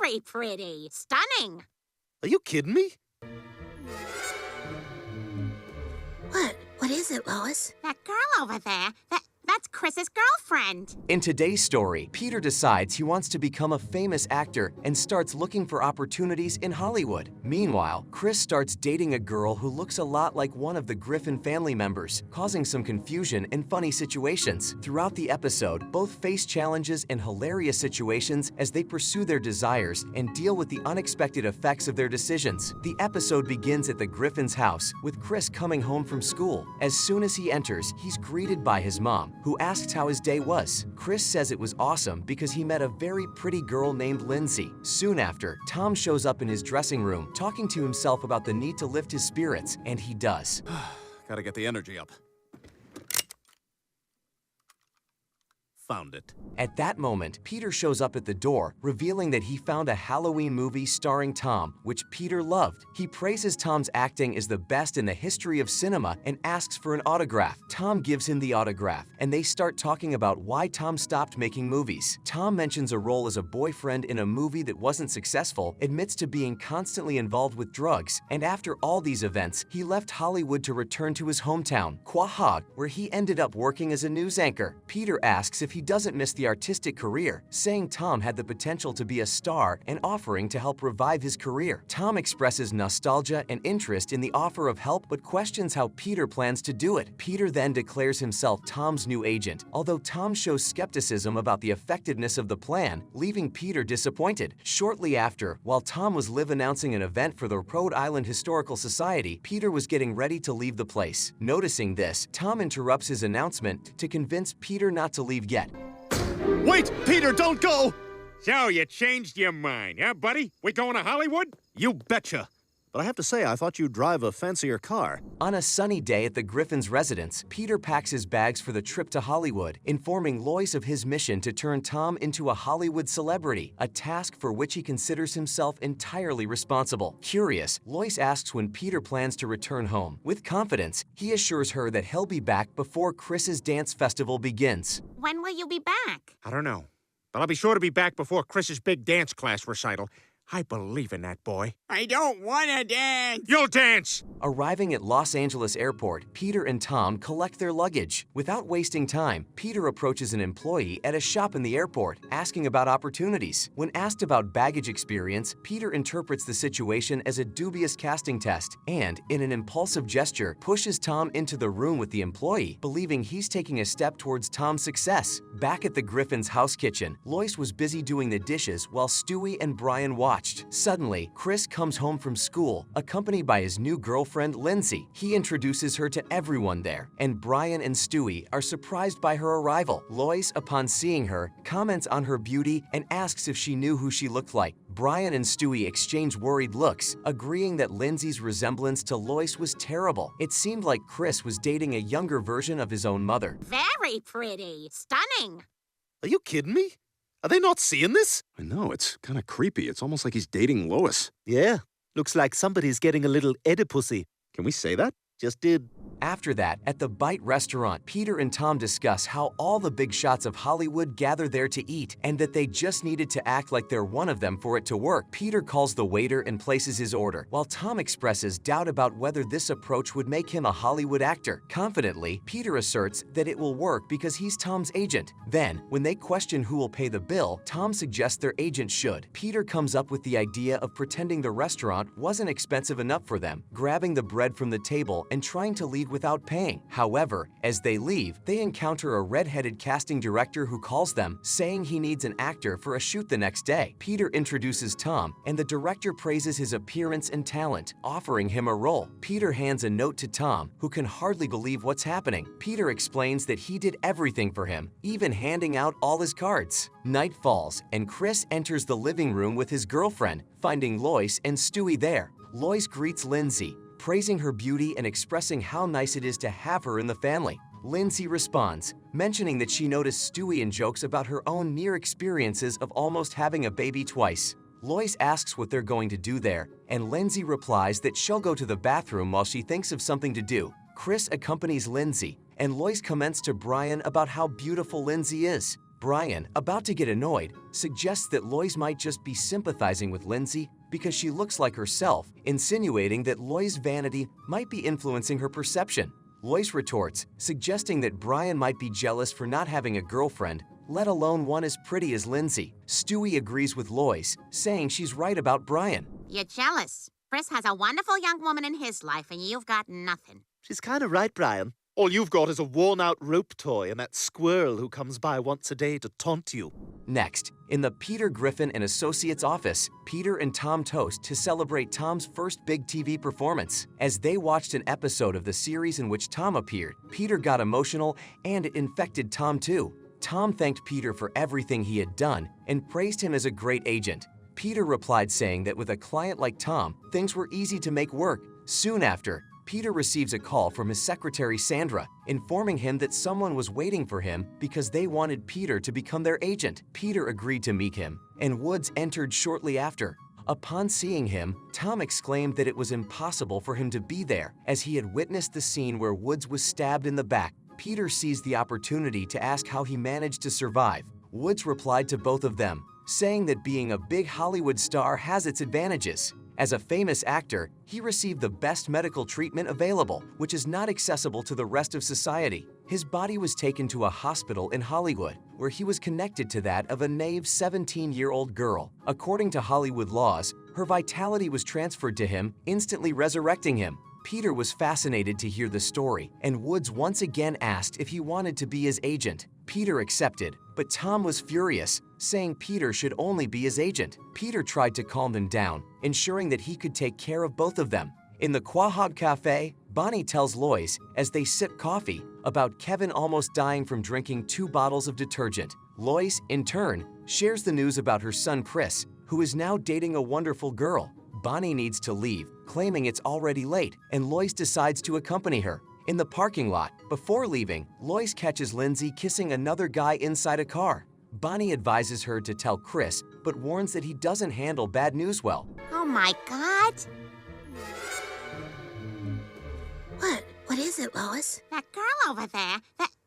Very pretty. Stunning. Are you kidding me? What is it, Lois? That girl over there, that's Chris's girlfriend. In today's story, Peter decides he wants to become a famous actor and starts looking for opportunities in Hollywood. Meanwhile, Chris starts dating a girl who looks a lot like one of the Griffin family members, causing some confusion and funny situations. Throughout the episode, both face challenges and hilarious situations as they pursue their desires and deal with the unexpected effects of their decisions. The episode begins at the Griffin's house, with Chris coming home from school. As soon as he enters, he's greeted by his mom, who asks how his day was. Chris says it was awesome because he met a very pretty girl named Lindsay. Soon after, Tom shows up in his dressing room, talking to himself about the need to lift his spirits, and he does. Gotta get the energy up. Found it. At that moment, Peter shows up at the door, revealing that he found a Halloween movie starring Tom, which Peter loved. He praises Tom's acting as the best in the history of cinema and asks for an autograph. Tom gives him the autograph, and they start talking about why Tom stopped making movies. Tom mentions a role as a boyfriend in a movie that wasn't successful, admits to being constantly involved with drugs, and after all these events, he left Hollywood to return to his hometown, Quahog, where he ended up working as a news anchor. Peter asks if he doesn't miss the artistic career, saying Tom had the potential to be a star and offering to help revive his career. Tom expresses nostalgia and interest in the offer of help but questions how Peter plans to do it. Peter then declares himself Tom's new agent, although Tom shows skepticism about the effectiveness of the plan, leaving Peter disappointed. Shortly after, while Tom was live announcing an event for the Rhode Island Historical Society, Peter was getting ready to leave the place. Noticing this, Tom interrupts his announcement to convince Peter not to leave yet. Wait, Peter, don't go! So, you changed your mind, huh, buddy? We going to Hollywood? You betcha. But I have to say, I thought you'd drive a fancier car. On a sunny day at the Griffin's residence, Peter packs his bags for the trip to Hollywood, informing Lois of his mission to turn Tom into a Hollywood celebrity, a task for which he considers himself entirely responsible. Curious, Lois asks when Peter plans to return home. With confidence, he assures her that he'll be back before Chris's dance festival begins. When will you be back? I don't know. But I'll be sure to be back before Chris's big dance class recital. I believe in that boy. I don't want to dance. You'll dance! Arriving at Los Angeles Airport, Peter and Tom collect their luggage. Without wasting time, Peter approaches an employee at a shop in the airport, asking about opportunities. When asked about baggage experience, Peter interprets the situation as a dubious casting test and, in an impulsive gesture, pushes Tom into the room with the employee, believing he's taking a step towards Tom's success. Back at the Griffin's house kitchen, Lois was busy doing the dishes while Stewie and Brian watched. Suddenly, Chris comes home from school, accompanied by his new girlfriend, Lindsay. He introduces her to everyone there, and Brian and Stewie are surprised by her arrival. Lois, upon seeing her, comments on her beauty and asks if she knew who she looked like. Brian and Stewie exchange worried looks, agreeing that Lindsay's resemblance to Lois was terrible. It seemed like Chris was dating a younger version of his own mother. Very pretty. Stunning. Are you kidding me? Are they not seeing this? I know, it's kind of creepy. It's almost like he's dating Lois. Yeah. Looks like somebody's getting a little Oedipusy. Can we say that? Just did. After that, at the Bite restaurant, Peter and Tom discuss how all the big shots of Hollywood gather there to eat, and that they just needed to act like they're one of them for it to work. Peter calls the waiter and places his order, while Tom expresses doubt about whether this approach would make him a Hollywood actor. Confidently, Peter asserts that it will work because he's Tom's agent. Then, when they question who will pay the bill, Tom suggests their agent should. Peter comes up with the idea of pretending the restaurant wasn't expensive enough for them, grabbing the bread from the table and trying to leave without paying. However, as they leave, they encounter a red-headed casting director who calls them, saying he needs an actor for a shoot the next day. Peter introduces Tom, and the director praises his appearance and talent, offering him a role. Peter hands a note to Tom, who can hardly believe what's happening. Peter explains that he did everything for him, even handing out all his cards. Night falls, and Chris enters the living room with his girlfriend, finding Lois and Stewie there. Lois greets Lindsay, praising her beauty and expressing how nice it is to have her in the family. Lindsay responds, mentioning that she noticed Stewie in jokes about her own near experiences of almost having a baby twice. Lois asks what they're going to do there, and Lindsay replies that she'll go to the bathroom while she thinks of something to do. Chris accompanies Lindsay, and Lois comments to Brian about how beautiful Lindsay is. Brian, about to get annoyed, suggests that Lois might just be sympathizing with Lindsay because she looks like herself, insinuating that Lois' vanity might be influencing her perception. Lois retorts, suggesting that Brian might be jealous for not having a girlfriend, let alone one as pretty as Lindsay. Stewie agrees with Lois, saying she's right about Brian. You're jealous. Chris has a wonderful young woman in his life, and you've got nothing. She's kind of right, Brian. All you've got is a worn-out rope toy and that squirrel who comes by once a day to taunt you. Next, in the Peter Griffin and Associates office, Peter and Tom toast to celebrate Tom's first big TV performance. As they watched an episode of the series in which Tom appeared, Peter got emotional and it infected Tom too. Tom thanked Peter for everything he had done and praised him as a great agent. Peter replied saying that with a client like Tom, things were easy to make work. Soon after, Peter receives a call from his secretary Sandra, informing him that someone was waiting for him because they wanted Peter to become their agent. Peter agreed to meet him, and Woods entered shortly after. Upon seeing him, Tom exclaimed that it was impossible for him to be there, as he had witnessed the scene where Woods was stabbed in the back. Peter seized the opportunity to ask how he managed to survive. Woods replied to both of them, saying that being a big Hollywood star has its advantages. As a famous actor, he received the best medical treatment available, which is not accessible to the rest of society. His body was taken to a hospital in Hollywood, where he was connected to that of a naive 17-year-old girl. According to Hollywood laws, her vitality was transferred to him, instantly resurrecting him. Peter was fascinated to hear the story, and Woods once again asked if he wanted to be his agent. Peter accepted, but Tom was furious, saying Peter should only be his agent. Peter tried to calm them down, ensuring that he could take care of both of them. In the Quahog Cafe, Bonnie tells Lois, as they sip coffee, about Kevin almost dying from drinking 2 bottles of detergent. Lois, in turn, shares the news about her son Chris, who is now dating a wonderful girl. Bonnie needs to leave, claiming it's already late, and Lois decides to accompany her. In the parking lot, before leaving, Lois catches Lindsay kissing another guy inside a car. Bonnie advises her to tell Chris, but warns that he doesn't handle bad news well. Oh my God! What is it, Lois? That girl over there,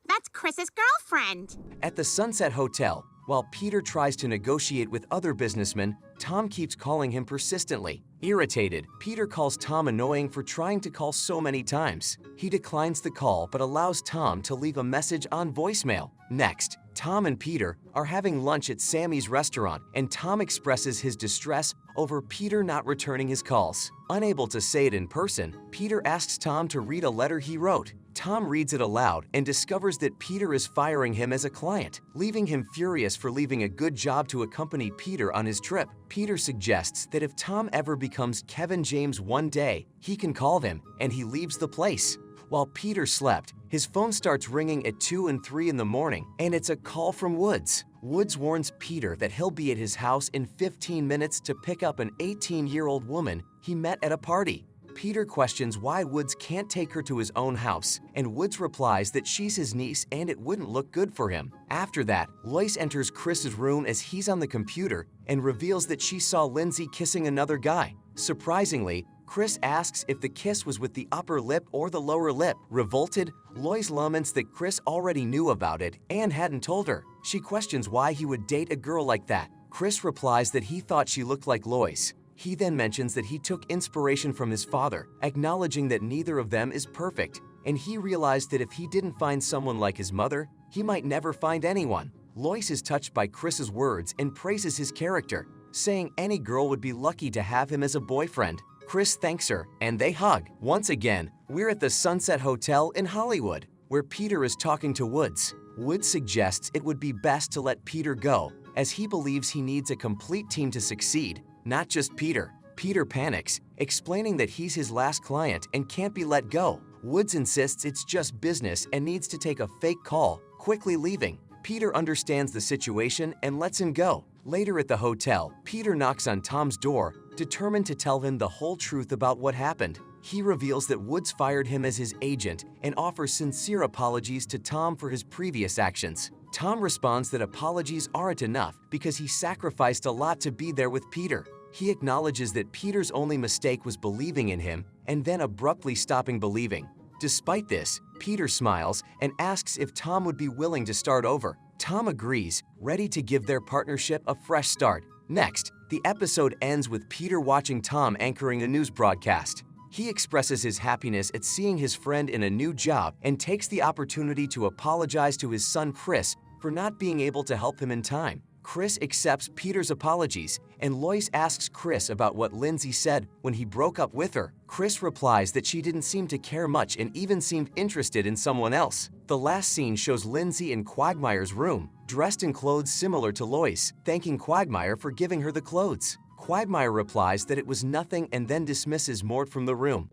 that's Chris's girlfriend. At the Sunset Hotel, while Peter tries to negotiate with other businessmen, Tom keeps calling him persistently. Irritated, Peter calls Tom annoying for trying to call so many times. He declines the call but allows Tom to leave a message on voicemail. Next, Tom and Peter are having lunch at Sammy's restaurant, and Tom expresses his distress over Peter not returning his calls. Unable to say it in person, Peter asks Tom to read a letter he wrote. Tom reads it aloud and discovers that Peter is firing him as a client, leaving him furious for leaving a good job to accompany Peter on his trip. Peter suggests that if Tom ever becomes Kevin James one day, he can call him, and he leaves the place. While Peter slept, his phone starts ringing at 2 and 3 in the morning, and it's a call from Woods. Woods warns Peter that he'll be at his house in 15 minutes to pick up an 18-year-old woman he met at a party. Peter questions why Woods can't take her to his own house, and Woods replies that she's his niece and it wouldn't look good for him. After that, Lois enters Chris's room as he's on the computer and reveals that she saw Lindsay kissing another guy. Surprisingly, Chris asks if the kiss was with the upper lip or the lower lip. Revolted, Lois laments that Chris already knew about it and hadn't told her. She questions why he would date a girl like that. Chris replies that he thought she looked like Lois. He then mentions that he took inspiration from his father, acknowledging that neither of them is perfect, and he realized that if he didn't find someone like his mother, he might never find anyone. Lois is touched by Chris's words and praises his character, saying any girl would be lucky to have him as a boyfriend. Chris thanks her, and they hug. Once again, we're at the Sunset Hotel in Hollywood, where Peter is talking to Woods. Woods suggests it would be best to let Peter go, as he believes he needs a complete team to succeed, not just Peter. Peter panics, explaining that he's his last client and can't be let go. Woods insists it's just business and needs to take a fake call, quickly leaving. Peter understands the situation and lets him go. Later at the hotel, Peter knocks on Tom's door, determined to tell him the whole truth about what happened. He reveals that Woods fired him as his agent and offers sincere apologies to Tom for his previous actions. Tom responds that apologies aren't enough because he sacrificed a lot to be there with Peter. He acknowledges that Peter's only mistake was believing in him and then abruptly stopping believing. Despite this, Peter smiles and asks if Tom would be willing to start over. Tom agrees, ready to give their partnership a fresh start. Next, the episode ends with Peter watching Tom anchoring a news broadcast. He expresses his happiness at seeing his friend in a new job and takes the opportunity to apologize to his son Chris for not being able to help him in time. Chris accepts Peter's apologies, and Lois asks Chris about what Lindsay said when he broke up with her. Chris replies that she didn't seem to care much and even seemed interested in someone else. The last scene shows Lindsay in Quagmire's room, dressed in clothes similar to Lois, thanking Quagmire for giving her the clothes. Quagmire replies that it was nothing and then dismisses Mort from the room.